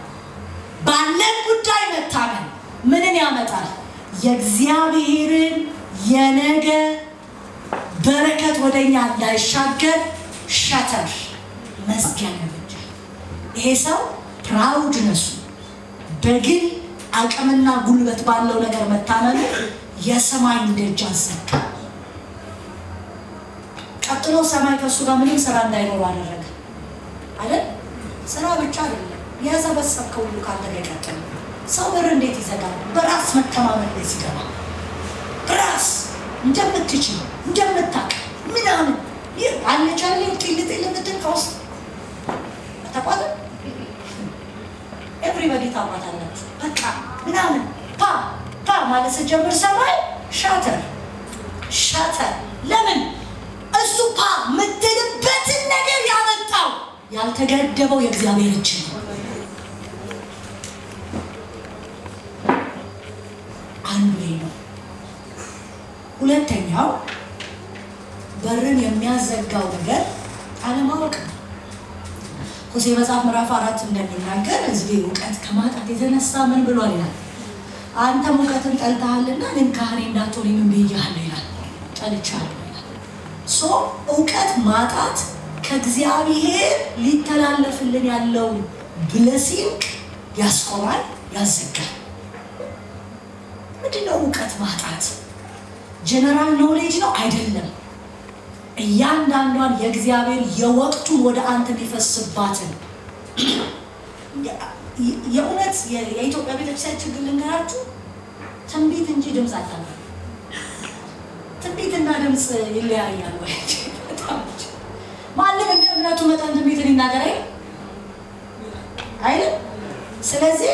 ባለን ጉዳይ መታመን ምንን ያመጣል? የእግዚአብሔርን የነገ በረከት ወደኛ እንዳይሻገር ሸተር መዝጊያ ያበጃል። ይሄ ሰው ፕራውድነሱ በግል አቅምና ጉልበት ባለው ነገር መታመኑ የሰማይ ደጅ አዘጋ። ቀጥሎ ሰማይ ከሱ ጋር ምንም ስራ እንዳይኖር አደረገ አይደል? ስራ ብቻ አይደለም፣ የሰበሰብከው ሁሉ ካንተ ጋር ቀጥሎ። ሰው በር እንዴት ይዘጋል? በራስ መተማመን ላይ ሲገባ ራስ እንደምትችል እንደምታውቅ ምናምን አለቻለ ጥልጥ ለምትንቀውስ ተቋለ ኤቭሪባዲ ታማታላችሁ። በቃ ምናምን ፓ ማለት ጀምር ሰማይ ሻተር ለምን እሱ ፓ ምትልበትን ነገር ያመጣው ያልተገደበው የእግዚአብሔር እጅ ነው። አንዱ ነው። ሁለተኛው በርን የሚያዘጋው ነገር አለማወቅ ነው። ሆሴዕ መጽሐፍ ምዕራፍ 4 እንደሚናገር ሕዝቤ እውቀት ከማጣት የተነሳ ምን ብሏል ይላል? አንተ እውቀትን ጠልተሃልና እኔም ካህኔ እንዳትሆን ምን ብዬሃለሁ ይላል? ጠልቻለሁ ይላል። እውቀት ማጣት ከእግዚአብሔር ሊተላለፍልን ያለው ብለሲንግ ያስቆማል፣ ያዘጋል። ምንድነው እውቀት ማጣት? ጀነራል ኖሌጅ ነው አይደለም። እያንዳንዷን የእግዚአብሔር የወቅቱን ወደ አንተ ሊፈስባትን የእውነት የኢትዮጵያ ቤተክርስቲያን ችግር ልንገራችሁ፣ ትንቢት እንጂ ድምፅ አታውቅም። ትንቢትና ድምፅ ይለያያሉ ወይ? ማንም እንደ እምነቱ መጠን ትንቢትን ይናገራል አይደል? ስለዚህ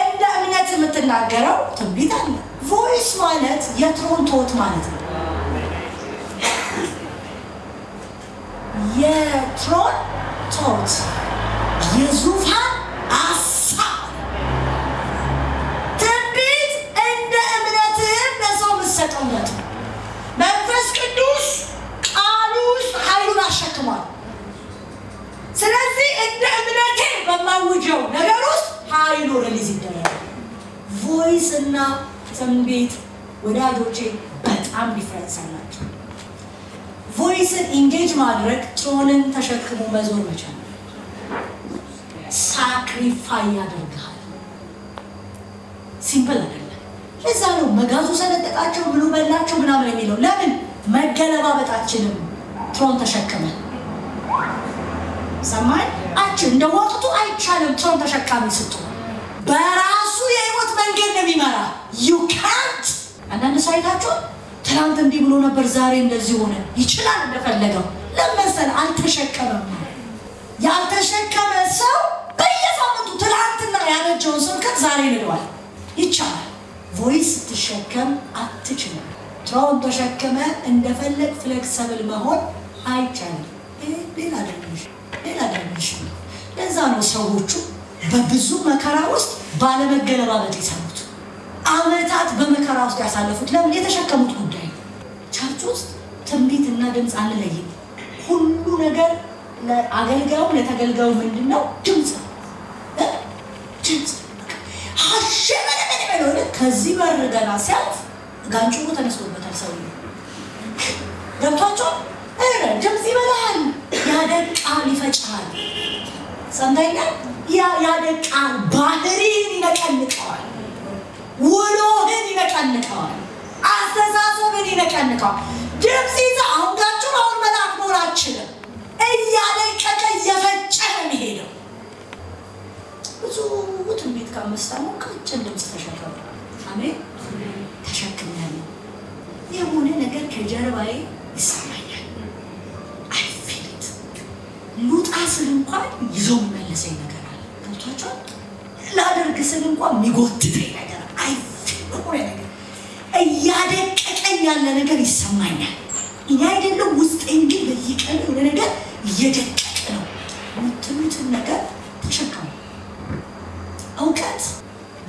እንደ እምነት የምትናገረው ትንቢት አለ። ቮይስ ማለት የትሮን ቶት ማለት ነው። የትሮን ቶት የዙፋን አሳብ። ትንቢት እንደ እምነትህም ለሰው የምትሰጠው ነው። መንፈስ ቅዱስ ቃሉ ውስጥ ኃይሉን አሸክሟል። ስለዚህ እንደ እምነቴ በማውጀው ነገር ውስጥ ኃይሉ ሪሊዝ ይደረጋል። ቮይስ እና ትንቢት ወዳጆቼ በጣም ዲፍረንስ አላቸው። ቮይስን ኢንጌጅ ማድረግ ትሮንን ተሸክሞ መዞር መቻል ሳክሪፋይ ያደርጋል። ሲምፕል አይደለም። ለዛ ነው መጋዙ ሰነጠቃቸው ብሎ በላቸው ምናምን የሚለው። ለምን መገለባበጣችንም ትሮን ተሸክመን ሰማይ እንደ ወቅቱ አይቻልም። ትሮን ተሸካሚ ስትሆን በራሱ የህይወት መንገድ ነው የሚመራ። you can't አንዳንድ ሳይታችሁ ትናንት እንዲህ ብሎ ነበር ዛሬ እንደዚህ ሆነ ይችላል እንደፈለገው። ለምሳሌ አልተሸከመም። ያልተሸከመ ሰው በየሳምንቱ ትናንትና ያለጀውን ስብከት ዛሬ ይለዋል። ይቻላል። ቮይስ ትሸከም አትችልም። ትራውን ተሸከመ እንደፈለግ ፍሌክሲብል መሆን አይቻልም። ሌላ ደምሽ ለዛ ነው ሰዎቹ በብዙ መከራ ውስጥ ባለመገለባበጥ ይሰሩት አመታት በመከራ ውስጥ ያሳለፉት ለምን የተሸከሙት ጉዳይ ቸርች ውስጥ ትንቢትና ድምጽ አንለይም ሁሉ ነገር ለአገልጋዩ ለተገልጋዩ ምንድነው ድምጽ አሸበለበለ ከዚህ በር ገና ሲያልፍ ጋንጩ ተነስቶበታል ሰውዬ ገብቷቸው ድምጽ ይበላል ያደቃል ይፈጫል ሰምተኛ ያደቃል ባህሪን ይነቀንቀዋል ውሎህን ይነቀንቀዋል አስተሳሰብን ይነቀንቀዋል ድምጽ ይዛ አሁን ጋንጩ አሁን መላክ ኖራችንም እያደቀቀ እየፈጨ ነው የሚሄደው ብዙ ትንቢት ካመጣሙ ቀጭን ድምጽ ተሸከሙ አሜን ተሸክመናል የሆነ ነገር ከጀርባዬ ይሰማኛል አይ ፊል ኢት ሉጣ ስል እንኳን ይዞ የሚመለሰኝ ነገር አለ ገብቷቸው ላደርግ ስል እንኳን የሚጎትተኝ ነገር አይ ፊል ሆነ ነገር እያደቀቀኝ ያለ ነገር ይሰማኛል እኔ አይደለም ውስጤን ግን በየቀኑ የሆነ ነገር እየደቀቀ ነው ምትሉትን ነገር ተሸከሙ እውቀት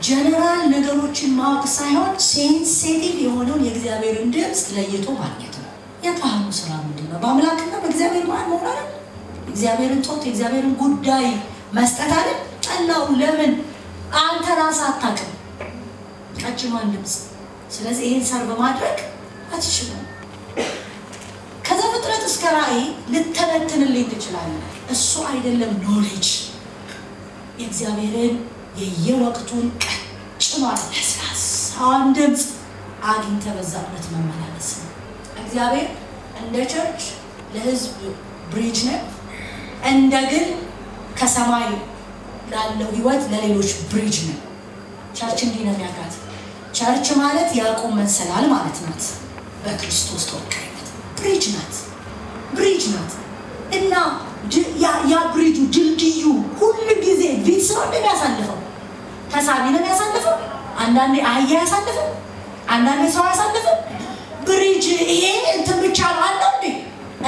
ጀነራል ነገሮችን ማወቅ ሳይሆን ሴንሲቲቭ የሆነውን የእግዚአብሔርን ድምጽ ለይቶ ማግኘት ነው የካህኑ ስራ ምንድነው በአምላክና በእግዚአብሔር መሃል መሆን አይደል እግዚአብሔርን ጾት የእግዚአብሔርን ጉዳይ መስጠት አይደል ጠላው ለምን አንተ ራስህ አታውቅም ቀጭኗን ድምጽ ስለዚህ ይሄን ሰር በማድረግ አትችልም ከዛ ፍጥረት እስከ ራእይ ልተነትንልኝ ትችላለህ እሱ አይደለም ኖሌጅ የእግዚአብሔርን የየወቅቱን ቀጭኗን ለስላሳዋን ድምጽ አግኝተ በዛበት መመላለስ ነው እግዚአብሔር እንደ ቸርች ለህዝብ ብሪጅ ነው እንደግል ከሰማይ ላለው ህይወት ለሌሎች ብሪጅ ነው ቸርች እንዲህ ነው ያጋት ቸርች ማለት ያዕቆብ መሰላል ማለት ናት በክርስቶስ ተወካይነት ብሪጅ ናት እና ያ ብሪጁ ድልድዩ ሁሉ ጊዜ ቪት ሰው እንደሚያሳልፈው ተሳቢ ነው የሚያሳልፈው አንዳንዴ አህያ ያሳልፈው አንዳንዴ ሰው ያሳልፈው ብሪጅ ይሄ እንትን ብቻ ነው አለው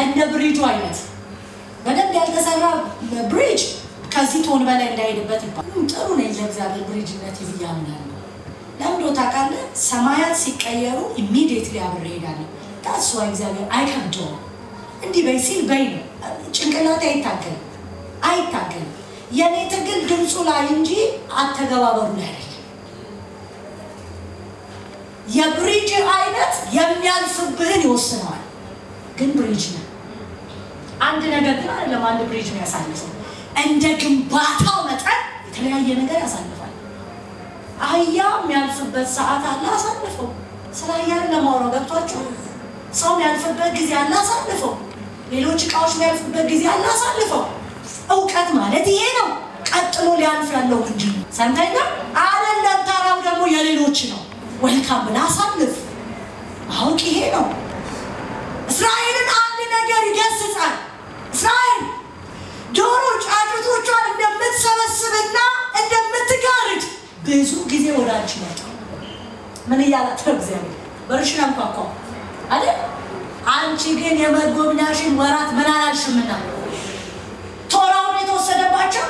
እንደ ብሪጁ አይነት በደንብ ያልተሰራ ብሪጅ ከዚህ ቶን በላይ እንዳይሄድበት ይባላል ጥሩ ነው የእግዚአብሔር ብሪጅነት ይያምናል ለምዶ ታውቃለህ ሰማያት ሲቀየሩ ኢሚዲየትሊ አብሬ ሄዳለሁ ታስ ዋይ እግዚአብሔር አይከብደው እንዲህ በይሲል በይ ነው ጭንቅላቴ አይታገል የኔ ትግል ድምጹ ላይ እንጂ አተገባበሩ ላይ አይደለም የብሪጅ አይነት የሚያልፍብህን ይወስነዋል ግን ብሪጅ ነው አንድ ነገር ግን አይደለም አንድ ብሪጅ ነው ያሳልፈው እንደ ግንባታው መጠን የተለያየ ነገር ያሳልፋል አህያ የሚያልፍበት ሰዓት አለ አሳልፈው ስለያለ ለማውራው ገብቷችሁ ሰው የሚያልፍበት ጊዜ አለ አሳልፈው ሌሎች ቃዎች የሚያልፍበት ጊዜ አለ አሳልፈው እውቀት ማለት ይሄ ነው ቀጥሎ ሊያልፍ ያለው ምንድን ነው ሰንተኛ አይደለም ታራው ደግሞ የሌሎች ነው ወልካም ብላ አሳልፍ አውቅ ይሄ ነው እስራኤልን አንድ ነገር ይገስጻል እስራኤል ዶሮ ጫጩቶቿን እንደምትሰበስብና እንደምትጋርድ ብዙ ጊዜ ወዳንቺ መጣ ምን ይያላት ነው እግዚአብሔር በርሽና እንኳን አይደል አንቺ ግን የመጎብኛሽን ወራት ምን አላልሽምና ቶራውን የተወሰደባቸው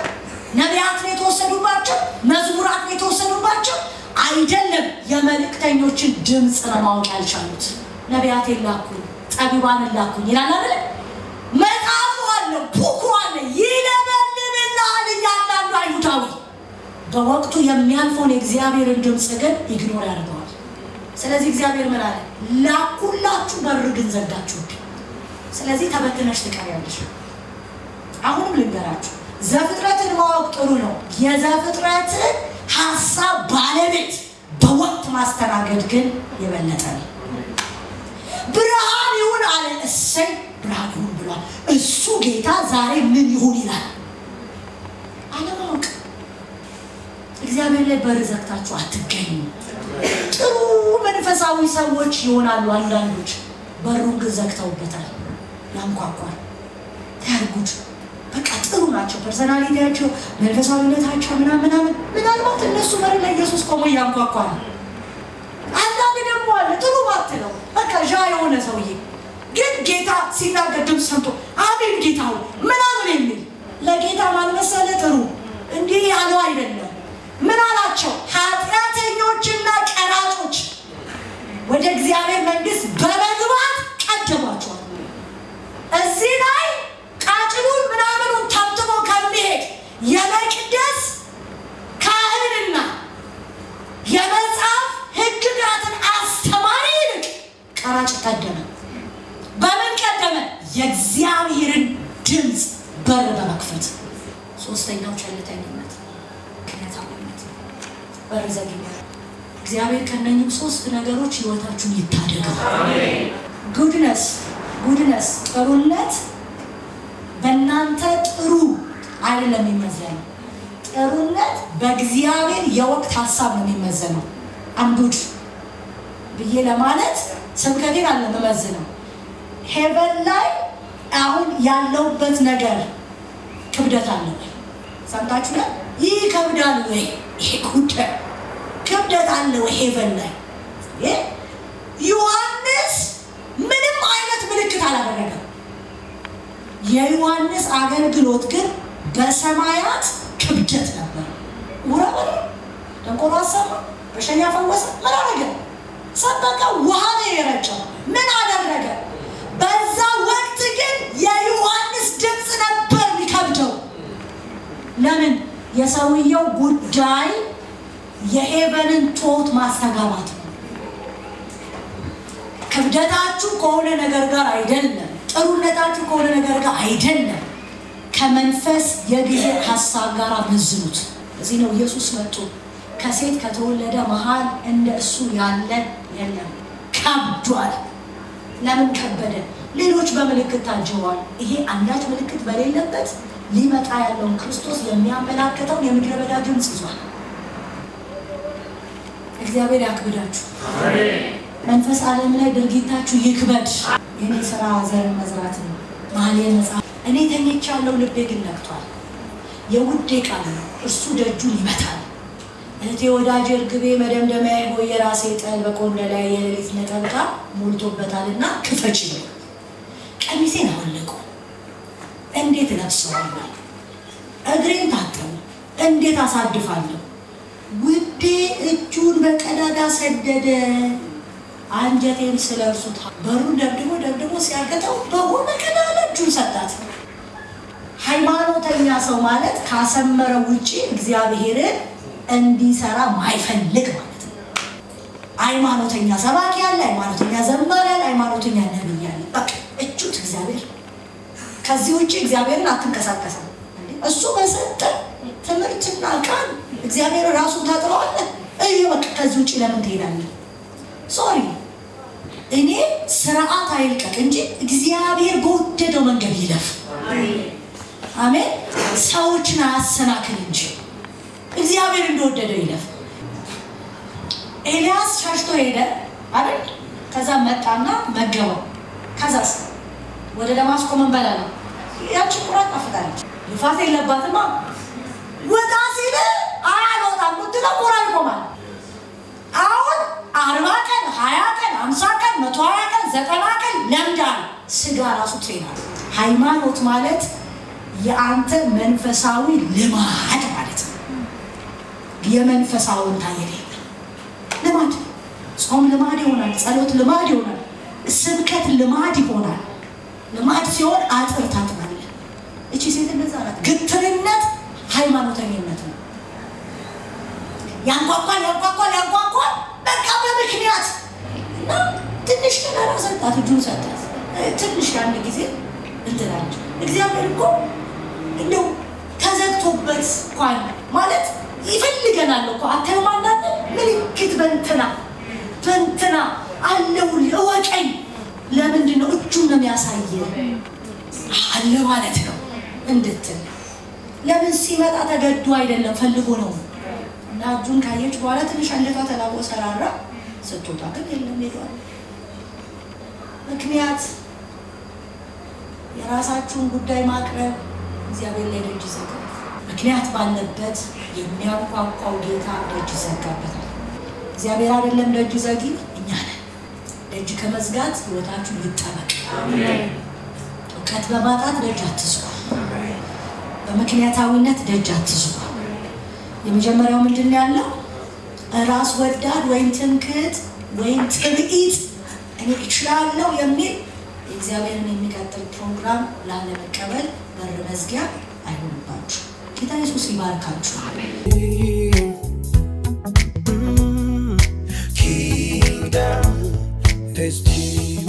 ነቢያት የተወሰዱባቸው መዝሙራት የተወሰዱባቸው አይደለም የመልእክተኞችን ድምጽ ለማወቅ ያልቻሉት ነቢያት ይላኩ ጠቢባን ይላኩ ይላል አይደል መጣፉ አለ ፑኩ አለ ይለበልብናል ያላሉ አይሁዳዊ በወቅቱ የሚያልፈውን የእግዚአብሔርን ድምጽ ግን ኢግኖር ያደርጋል ስለዚህ እግዚአብሔር ምን አለ ላኩላችሁ በር ግን ዘጋችሁ ስለዚህ ተበትነሽ ትቀሪያለሽ አሁንም ልንገራችሁ ዘፍጥረትን ማወቅ ጥሩ ነው የዘፍጥረትን ሐሳብ ባለቤት በወቅት ማስተናገድ ግን የበለጠ ነው ብርሃን ይሁን አለ እሰይ ብርሃን ይሁን ብሏል እሱ ጌታ ዛሬ ምን ይሁን ይላል አለማወቅ እግዚአብሔር ላይ በር ዘግታችሁ አትገኙ ጥሩ መንፈሳዊ ሰዎች ይሆናሉ አንዳንዶች በሩን ዘግተውበታል ያንኳኳል ታርጉት በቃ ጥሩ ናቸው ፐርሰናሊቲያቸው መንፈሳዊነታቸው ምናልባት እነሱ በር ላይ ኢየሱስ ቆሞ ያንኳኳል አንዳንድ ደግሞ አለ ጥሩ ባትለው በቃ የሆነ ሰውዬ ግን ጌታ ሲናገር ድምፅ ሰምቶ አሜን ጌታው ምናምን የሚል ለጌታ ማልመሰለ ጥሩ እንዲህ ያለው አይደለም። ምን አላቸው? ኃጢአተኞችና ቀራጮች ወደ እግዚአብሔር መንግስት በመግባት ቀደሟቸዋል። እዚህ ላይ ቃጭሉን ምናምኑን ተብትቦ ከሚሄድ የመቅደስ ካህንና የመጽሐፍ ሕግጋትን አስተማሪ ይልቅ ቀራጭ ቀደመ። በምን ቀደመ? የእግዚአብሔርን ድምፅ በር በመክፈት። ሶስተኛው ቸልተኝነት፣ ምክንያታዊነት፣ በር ዘግይነት። እግዚአብሔር ከነኚህ ሶስት ነገሮች ህይወታችሁን ይታደጋል። አሜን። ጉድነስ ጥሩነት በእናንተ ጥሩ አይደለም የሚመዘነው። ጥሩነት በእግዚአብሔር የወቅት ሐሳብ ነው የሚመዘነው። አምዱድ ብዬ ለማለት ስብከቴን አለመመዝነው። ሄቨን ላይ አሁን ያለውበት ነገር ክብደት አለው። ሰምታችሁ ነው? ይህ ከብዳል ወይ? ይሄ ጉዳይ ክብደት አለው ሄቨን ላይ። ዮሐንስ ምንም አይነት ምልክት አላደረገም። የዮሐንስ አገልግሎት ግን በሰማያት ክብደት ነበር። ወራበረ ደንቆሮ አሰማ፣ በሽተኛ ፈወሰ፣ ምን አደረገ? ሰበከ፣ ውሃ ነው የረጨው። ምን አደረገ? በዛ ወቅት ግን የዮሐንስ ድምፅ ነበር የሚከብደው። ለምን? የሰውየው ጉዳይ የሄቨንን ቶት ማስተጋባት ነው። ክብደታችሁ ከሆነ ነገር ጋር አይደለም፣ ጥሩነታችሁ ከሆነ ነገር ጋር አይደለም። ከመንፈስ የጊዜ ሐሳብ ጋር መዝኑት። እዚህ ነው ኢየሱስ መጥቶ ከሴት ከተወለደ መሃል እንደ እሱ ያለ የለም፣ ከብዷል። ለምን ከበደ? ሌሎች በምልክት ታጅበዋል። ይሄ አንዳች ምልክት በሌለበት ሊመጣ ያለውን ክርስቶስ የሚያመላክተውን የምድረ በዳ ድምፅ ይዟል። እግዚአብሔር ያክብዳችሁ። አሜን። መንፈስ ዓለም ላይ ድርጊታችሁ ይክበድ። የኔ ስራ ዘር መዝራት ነው። መኃልየ መጽሐፍ እኔ ተኝቻለሁ ልቤ ግን ነቅቷል። የውዴ ቃል ነው እርሱ ደጁን ይመታል። እህቴ ወዳጄ እርግቤ መደምደሚያ ሆይ የራሴ ጠል በቆንዳላይ የሌሊት ነጠብጣብ ሞልቶበታልና ክፈች ነው። ቀሚሴን አወለቁ እንዴት እለብሰዋለሁ? እግሬን ታጠቡ እንዴት አሳድፋለሁ? ውዴ እጁን በቀዳዳ ሰደደ አንጀቴን ስለርሱት። በሩን ደብድቦ ሲያገጠው በሆነ ቀዳዳ እጁን ሰጣት። ሃይማኖተኛ ሰው ማለት ካሰመረው ውጪ እግዚአብሔርን እንዲሰራ ማይፈልግ ማለት ነው። ሃይማኖተኛ ሰባኪ ያለ፣ ሃይማኖተኛ ዘማሪ ያለ፣ ሃይማኖተኛ ነብይ ያለ፣ በቃ እጁት እግዚአብሔር። ከዚህ ውጪ እግዚአብሔርን አትንቀሳቀስም። እሱ በሰጠ ትምህርትና ቃል እግዚአብሔር ራሱን ታጥረዋል። በቃ ከዚህ ውጪ ለምን ትሄዳለህ? ሶሪ እኔ ስርዓት አይልቀቅ እንጂ እግዚአብሔር በወደደው መንገድ ይለፍ። አሜን። ሰዎችን አያሰናክል እንጂ እግዚአብሔር እንደወደደው ይለፍ። ኤልያስ ሸሽቶ ሄደ አይደል? ከዛ መጣና መገበው። ከዛስ ወደ ደማስቆ መንበላ ነው። ያቺ ቁራጥ አፍታለች። ልፋት የለባትማ። ወጣ ሲል አያሎታም ምትለው ቁራ ይቆማል። አሁን 40 ቀን 20 ቀን 50 ቀን 120 ቀን 90 ቀን ለምዳል። ስጋ ራሱ ትሬናል። ሃይማኖት ማለት የአንተ መንፈሳዊ ልማድ ማለት ነው። የመንፈሳውን ታየለ ልማድ፣ ጾም ልማድ ይሆናል፣ ጸሎት ልማድ ይሆናል፣ ስብከት ልማድ ይሆናል። ልማድ ሲሆን አጥር ታጥናለህ። እቺ ሴት እንደዛ ናት። ግትርነት ሃይማኖተኝነት ነው። ያንቋቋል በቃ በምክንያት እና ትንሽ ነገር ሰጣት፣ እጁን ሰጣት። ትንሽ አንድ ጊዜ እንትላች እግዚአብሔር እኮ እንደው ተዘግቶበት እንኳን ማለት ይፈልገናል እኮ አተማናት ምልክት በእንትና አለው ለወቀኝ። ለምንድን ነው እጁን ነው የሚያሳየው አለ ማለት ነው እንድትል። ለምን ሲመጣ ተገዶ አይደለም ፈልጎ ነው። እና እጁን ካየች በኋላ ትንሽ አንገቷ ተላወሰ ሰራራ ስትወጣ ግን የለም ይሏል። ምክንያት የራሳችሁን ጉዳይ ማቅረብ እግዚአብሔር ላይ ደጅ ይዘጋል። ምክንያት ባለበት የሚያንኳኳው ጌታ ደጅ ይዘጋበታል። እግዚአብሔር አይደለም ደጅ ዘጊ እኛ ነን። ደጅ ከመዝጋት ህይወታችሁ ይጠበቅ አሜን እውቀት በማጣት ደጅ አትዝጉ በምክንያታዊነት ደጅ አትዝጉ የመጀመሪያው ምንድነው ያለው ራስ ወዳድ ወይም ትምክህት ወይም ትዕቢት እኔ እችላለሁ የሚል እግዚአብሔርን የሚቀጥል ፕሮግራም ላለመቀበል በር መዝጊያ አይሆንባችሁ ጌታ ኢየሱስ ይባርካችሁ አሜን Kingdom is Jesus.